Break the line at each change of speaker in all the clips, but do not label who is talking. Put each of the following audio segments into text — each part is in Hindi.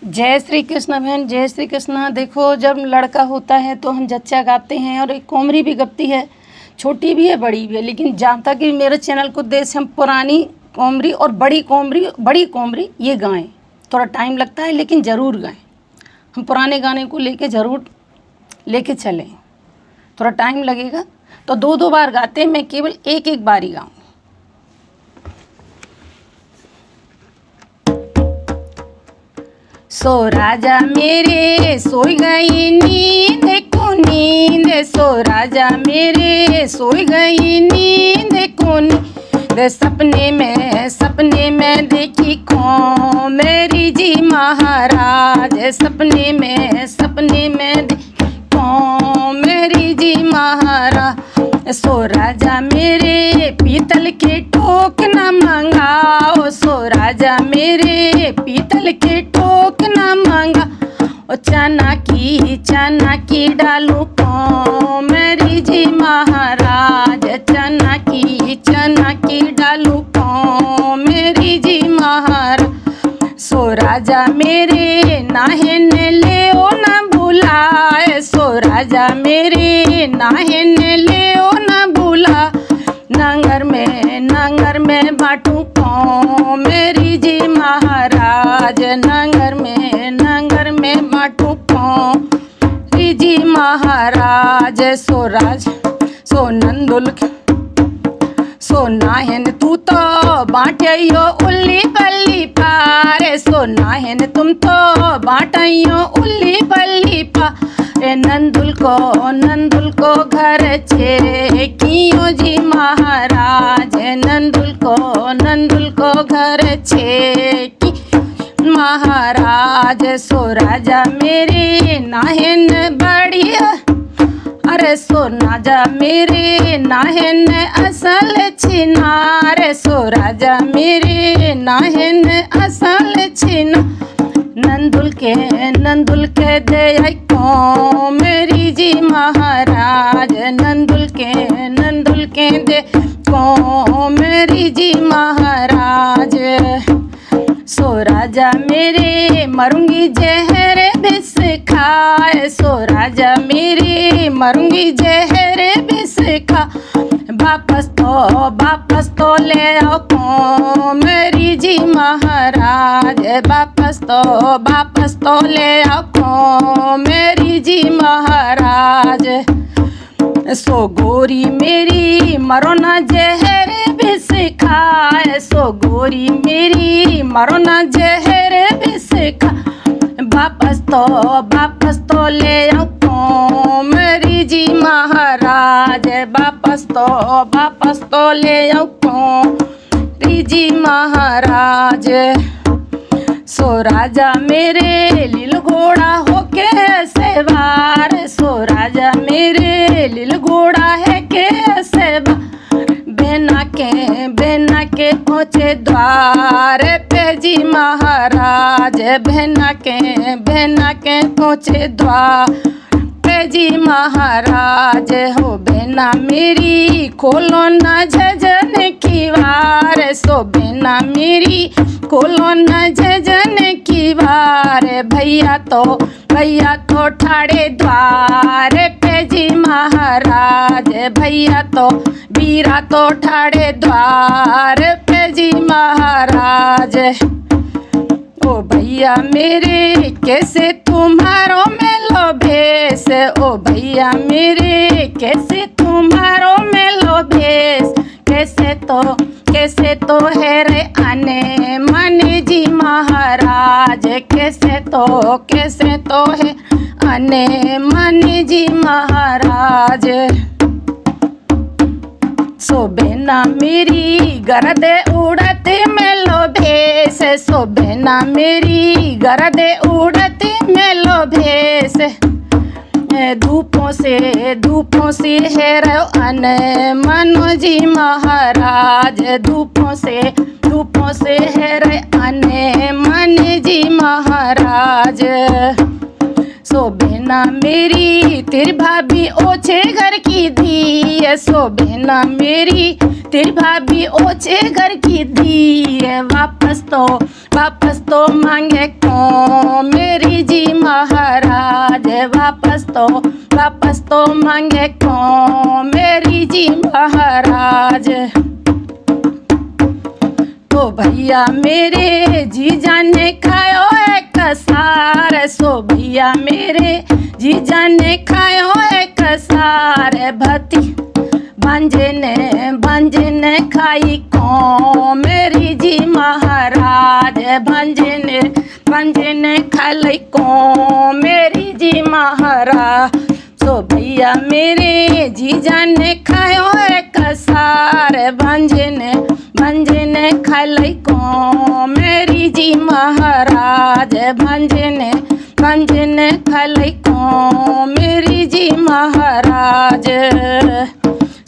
जय श्री कृष्ण बहन, जय श्री कृष्ण। देखो, जब लड़का होता है तो हम जच्चा गाते हैं और एक कोमरी भी गपती है, छोटी भी है बड़ी भी है। लेकिन जहाँ तक कि मेरे चैनल को देश हम पुरानी कोमरी और बड़ी कोमरी ये गाएं। थोड़ा टाइम लगता है लेकिन ज़रूर गाएं। हम पुराने गाने को लेके ज़रूर लेके चलें, थोड़ा टाइम लगेगा तो दो बार गाते हैं, मैं केवल एक बार ही गाऊँ। सो राजा मेरे सोई गई नींद को नींद, सो राजा मेरे सोई गई नींद को नींद। सपने में देखी को मेरी जी महाराज, सपने में देखी को मेरी जी महाराज। सो राजा मेरे पीतल के टोक न मंगाओ, सो राजा मेरे पीतल के टोक न मंगा। ओ चना की डालू को मेरी जी महाराज, चना की डालू को मेरी जी महाराज। सो राजा मेरे नाहन ले ओ न बुलाए, सो राजा मेरे नाहन ले ओ न बुला। नंगर में बाटू को मेरी जी महाराज, नंगर में बाटू को मेरी जी महाराज। सो नंदुल सो नाहन तू तो बाँटियो उल्ली पल्ली पार, सो नाहन तुम तो बाँटियो उल्ली पल्ली पार। नंदुल को घर छे कियो जी महाराज, नंदुल को घर छे की महाराज। सो राजा मेरे नाहन बढ़िया, अरे सो राजा मेरे नाहन असल छिनार, सो राजा मेरे नाहन असल छिना। नंदुल के दे को मेरी जी महाराज, नंदुल के दे को मेरी जी महाराज। सो राजा मेरे मरूंगी जहर विष खाए, सो राजा मेरे मरूंगी जहर विष खा। वापस तो ले आओ को मेरी जी महाराज, वापस तो ले आओ को मेरी जी महाराज। सो गोरी मेरी मरो ना जहर विष खाए, सो गोरी मेरी मरो ना जहर विष खा। वापस तो ले आओ को मेरी जी महाराज, वापस तो ले आओ को मेरी जी महाराज। सो राजा मेरे लील घोड़ा होके सवार, सो राजा मेरे लील घोड़ा है के सवार। बहना के पहुँचे द्वार पे जी महाराज, बहना के पहुँचे द्वार पे जी महाराज। हो बहना मेरी खोलो न झजन की वार, सो बहना मेरी खोलो न झजन की वार। भैया तो ठाड़े द्वार पे जी महाराज, भैया तो वीरा तो ठाड़े द्वार पे जी महाराज। ओ भैया मेरे कैसे तुम्हारो मेलो भेष, ओ भैया मेरे कैसे तुम्हारो मेलो भेष। कैसे तो है रे आने माने जी महाराज, कैसे तो है आने माने जी महाराज। सो बहना मेरी गरद उड़ते मेलो भेष, सो बहना मेरी गरद उड़ते मेलो भेष। धूपों से है रो अन मनो जी महाराज, धूपों से है रे अन मन जी महाराज। सो बहना मेरी तेरी भाभी ओछे घर की धी, सो बहना मेरी तेरी भाभी ओछे घर की धी। वापस तो मांगे को वापस तो मांगे कौन मेरी जी महाराज। तो भैया मेरे जीजा ने खायो एक सार, सो भैया मेरे जीजा ने खायो एक सार। भती भांजे ने खाई को मेरी जी महाराज। भांजे ने खाई को मेरी जी महाराज। सो भैया मेरे जीजा ने खायो एक सार। भांजे ने खाई को मेरी जी महाराज। भांजे ने खाई को मेरी जी महाराज।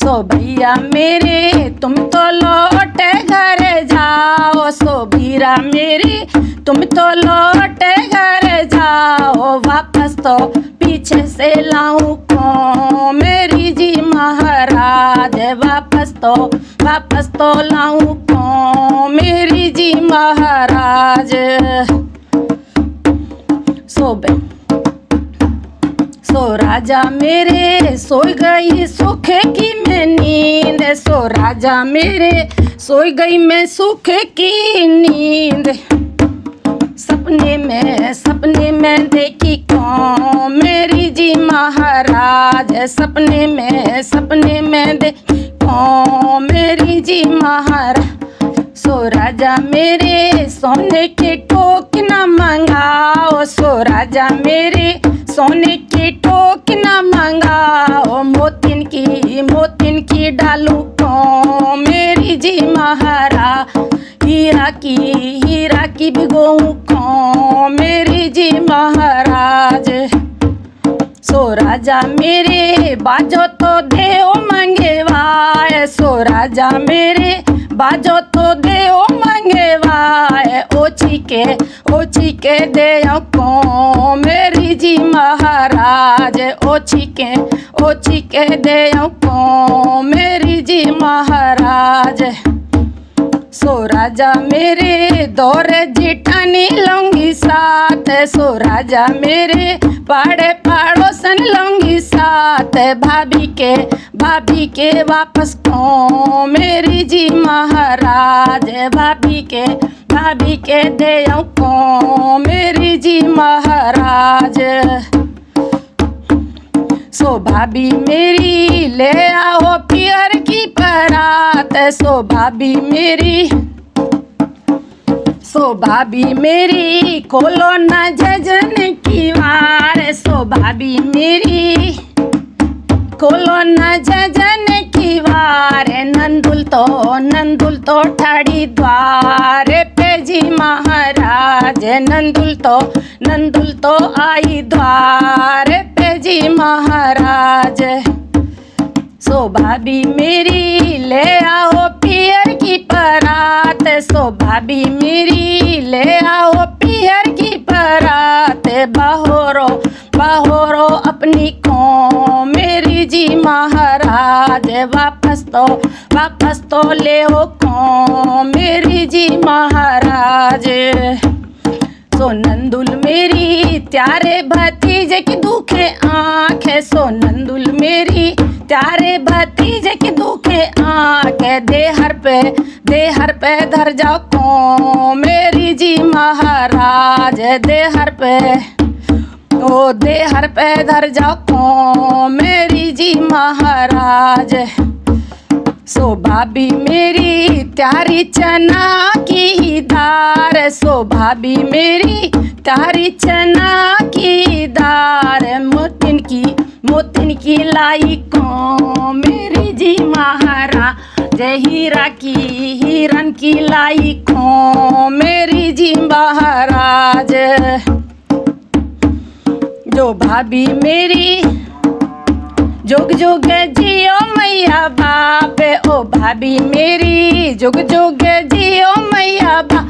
सो भैया मेरे तुम तो लौटे घर जाओ, सो भीरा मेरी तुम तो लौटे घर जाओ। वापस तो पीछे से लाऊं को मेरी जी महाराज। वापस तो लाऊं को मेरी जी महाराज। सो राजा मेरे सोई गई सुख की मैं नींद। सो राजा मेरे सोई गई मैं सुख की नींद। सपने में देखी को मेरी जी महाराज। सपने में देखी को मेरी जी महाराज। सो राजा मेरे सोने के टोक न मंगाओ, सो राजा मेरे सोने की टोक न मंगाओ। मोतिन की डालू को मेरी जी महाराज। हीरा की भिगोऊं को मेरी जी महाराज। सो राजा मेरे बाजो तो देओ मंगेवाए। सो राजा मेरे बाजो तो देओ मंगेवाए। ओछी के देओ को मेरी जी महाराज। ओछी के देओ को मेरी जी महाराज। सो राजा मेरे दौरे जिठानी लूंगी साथ। सो राजा मेरे पाड़े पड़ोसन लूंगी साथ। भाभी के वापस को मेरी जी महाराज। भाभी के देओ को मेरी जी महाराज। सो भाभी मेरी ले आओ पियर की परात। सो भाभी मेरी खोलो न जजन की वार। सो भाभी मेरी खोलो न जजन की वार। नंदुल तो ठाड़ी द्वार पे जी महाराज। नंदुल तो आई द्वार पे जी महाराज। सो भाभी मेरी ले आओ पियर की परात। सो भाभी मेरी ले आओ पियर की परात। बहोरो अपनी को मेरी जी महाराज। वापस तो ले हो को मेरी जी महाराज। सो नंदुल मेरी त्यारे भतीजे की दुखे आँख। सो नंदुल मेरी त्यारे भतीजे की दुखे आँख। देहर पे धर जाओ को मेरी जी महाराज। देहर पे धर जाओ को मेरी जी महाराज। सो भाभी मेरी त्यारी चना की दार। सो भाभी मेरी त्यारी चना की दार। मोतिन की लाई को मेरी जी महाराज। हिरन की लाई को मेरी जी महाराज। जो भाभी मेरी जुग जुग जियो मैया बाप। ओ भाभी मेरी जुग जुग जियो मैया बाप।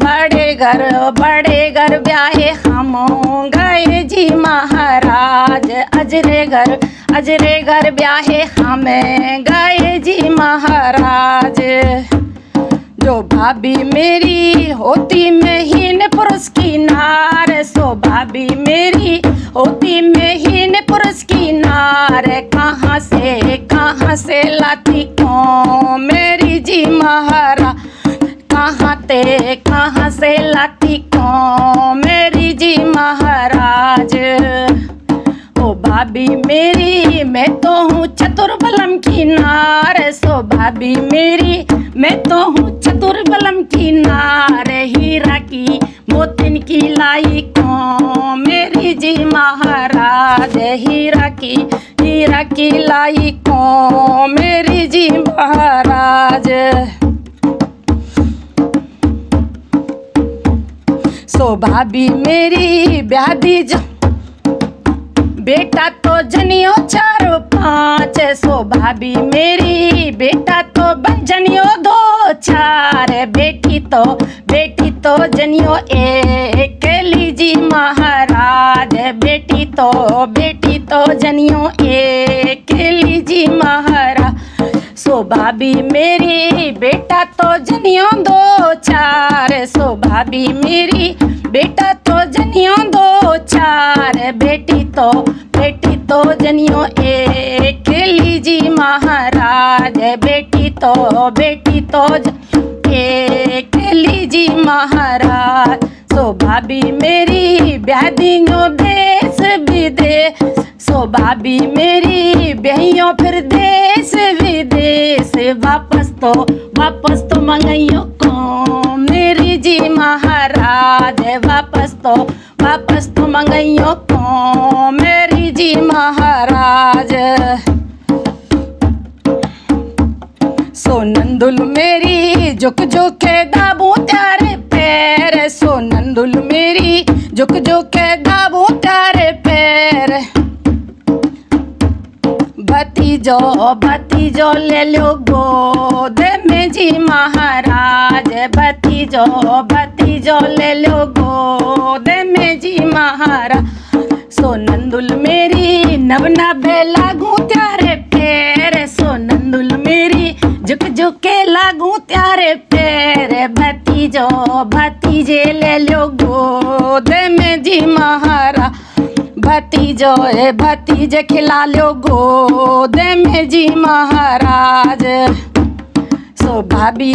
बड़े घर ब्याहे हम गए जी महाराज। अजरे घर ब्याहे हम गए जी महाराज। जो भाभी मेरी होती में हीन पुरुष की नार। सो भाभी मेरी होती में हीन पुरुष की नार। से लाती को मेरी जी महाराज, कहाँ से लाती को मेरी जी महाराज। ओ भाभी मेरी मैं तो हूँ चतुर बलम की नार, सो भाभी मेरी मैं तो हूँ चतुर बलम की नार। हीरा की मोतिन की लाई को मेरी जी महाराज, हीरा की लाई को मेरी जी महाराज। सो भाभी मेरी ब्याह दी जो बेटा तो जनियो 4 5, सो भाभी मेरी बेटा तो जनियो 2 4, बेटी तो जनियो 1 लीजी महाराज, बेटी तो जनियो 1 लीजी महाराज। सो भाभी मेरी बेटा तो जनियो 2 4, सो भाभी मेरी बेटा तो जनियो 2 4, बेटी तो जनियो 1 लीजी महाराज, बेटी तो 1 लीजी महाराज। सो भाभी मेरी ब्याह दियो देश विदेश, सो भाभी मेरी ब्याहियों फिर देश विदेश। वापस तो मंगाइयो को मेरी जी महाराज, वापस तो मंगाइयो को मेरी जी महाराज। सो नंदुल मेरी झुक के दाबू त्यारे पैर, सो नंदुल मेरी झुक के दाबू त्यारे पैर। भतीजो ले लो गोद में जी महाराज, भतीजो ले लो गोद में जी महाराज। सो नंदुल मेरी नभे लागू त्यारे पैर, सो नंदुल मेरी झुक के लागू त्यारे पैर। भतीजे ले लो गोद में जी महाराज, भतीजे खिला लो गोद में जी महाराज। सो भाभी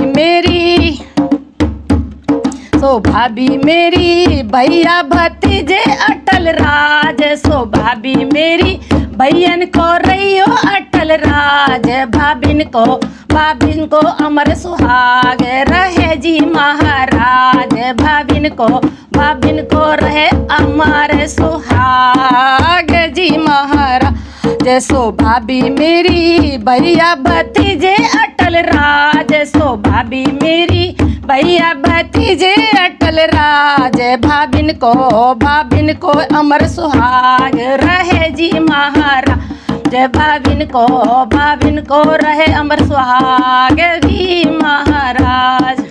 मेरी भैया भतीजे अटल राज, सो भाभी मेरी भैयन को रहियो अटल राज। भाभिन को अमर सुहाग रहे जी महाराज, भाभिन को रहे अमर सुहाग जी महाराज। सो भाभी मेरी भैया भतीजे अटल राज, सो भाभी मेरी भैया भतीजे अटल राज। भाभिन को अमर सुहाग रहे जी महाराज, भाभिन को रहे अमर सुहाग जी महाराज।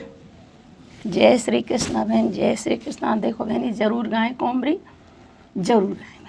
जय श्री कृष्णा बहन, जय श्री कृष्णा। देखो बहनी जरूर गाएं कोमरी, जरूर गाएं।